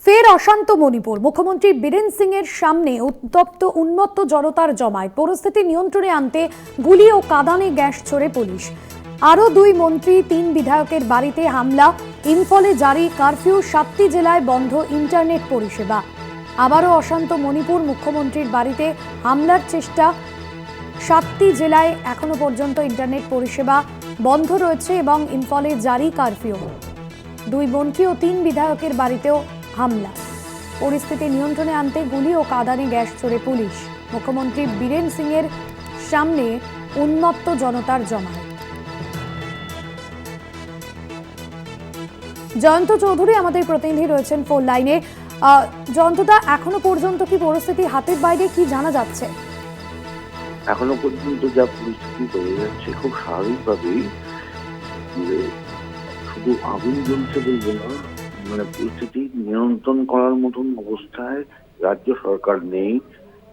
ফের অশান্ত মণিপুর। মুখ্যমন্ত্রী বীরেন সিং এর সামনে উন্মত্ত জনতার জমায়েত। পরিস্থিতি নিয়ন্ত্রণে আনতে গুলি ও কাঁদানে গ্যাস ছোড়ে পুলিশ। আরও 2 মন্ত্রী 3 বিধায়কের বাড়িতে হামলা। ইম্ফলে জারি কারফিউ, 7টি জেলায় বন্ধ ইন্টারনেট পরিষেবা। আবারও অশান্ত মণিপুর। মুখ্যমন্ত্রীর বাড়িতে হামলার চেষ্টা। 7টি জেলায় এখনো পর্যন্ত ইন্টারনেট পরিষেবা বন্ধ রয়েছে এবং ইম্ফলে জারি কারফিউ। 2 মন্ত্রী ও 3 বিধায়কের বাড়িতেও হামলা। পরিস্থিতি নিয়ন্ত্রণে আনতে গুলি ও কাঁদানে গ্যাস ছোড়ে পুলিশ। মুখ্যমন্ত্রী বীরেন সিং এর সামনে উন্মত্ত জনতার জমায়েত। জয়ন্ত চৌধুরী আমাদের প্রতিনিধি রয়েছেন ফোন লাইনে। জয়ন্তদা, এখনো পর্যন্ত কি পরিস্থিতি হাতের বাইরে, কি জানা যাচ্ছে? এখনো পর্যন্ত যা পরিস্থিতি তৈরি যাচ্ছে খুব স্বাভাবিকভাবেই, শুধু আগুন জ্বলছে বলবো না, পরিস্থিতি নিয়ন্ত্রণ করার মতন অবস্থায় রাজ্য সরকার নেই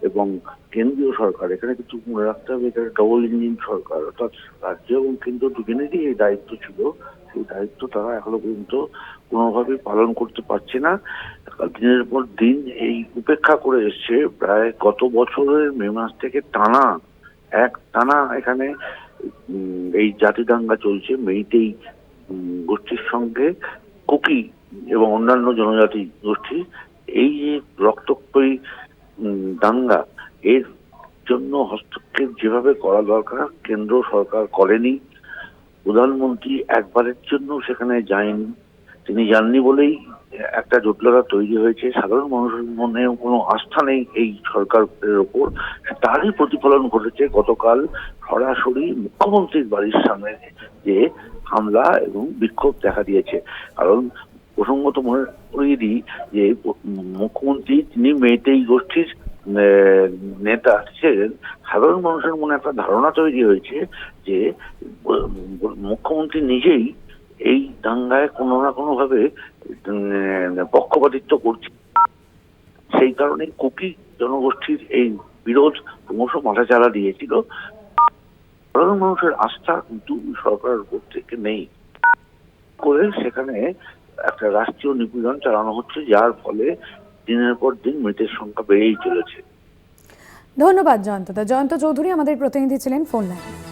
এবং কেন্দ্রীয় সরকার। এখানে কিছু মনে রাখতে হবে, এটা ডবল ইঞ্জিন সরকার, অর্থাৎ রাজ্য এবং কেন্দ্র দুজনেরই এই দায়িত্ব ছিল। সেই দায়িত্ব তারা এখনো পর্যন্ত কোনোভাবে পালন করতে পারছে না। দিনের পর দিন এই উপেক্ষা করে এসছে। প্রায় গত বছরের মে মাস থেকে টানা এখানে এই জাতি দাঙ্গা চলছে। মেইতেই গোষ্ঠীর সঙ্গে কুকি এবং অন্যান্য জনজাতি গোষ্ঠী, এই যে রক্তক্ষয়ী দাঙ্গা, এর জন্য হস্তক্ষেপ যেভাবে করা দরকার কেন্দ্র সরকার করেনি। প্রধানমন্ত্রী একবারের জন্য সেখানে যায়নি। তিনি যাননি বলেই একটা জটিলতা তৈরি হয়েছে। সাধারণ মানুষের মনে কোনো আস্থা নেই এই সরকারের ওপর। তারই প্রতিফলন ঘটেছে গতকাল সরাসরি মুখ্যমন্ত্রীর বাড়ির সামনে যে হামলা এবং বিক্ষোভ দেখা দিয়েছে। কারণ প্রসঙ্গত মনে করিয়ে দিই যে মুখ্যমন্ত্রী তিনি মেইতেই গোষ্ঠীর নেতা ছিলেন। সাধারণ মানুষের মনে একটা ধারণা তৈরি হয়েছে যে মুখ্যমন্ত্রী নিজেই এই দাঙ্গায় কোনো না কোনো ভাবে পক্ষপাতিত্ব করছে। সেই কারণে কুকি জনগোষ্ঠীর এই বিরোধ ক্রমশ মাথাচাড়া দিয়েছিল। সাধারণ মানুষের আস্থা কিন্তু সরকারের উপর থেকে নেই করে সেখানে একটা রাষ্ট্রীয় নিপীড়ন চালানো হচ্ছে, যার ফলে দিনের পর দিন মৃতের সংখ্যা বেড়েই চলেছে। ধন্যবাদ জয়ন্তদা। জয়ন্ত চৌধুরী আমাদের প্রতিনিধি ছিলেন ফোন লাইনে।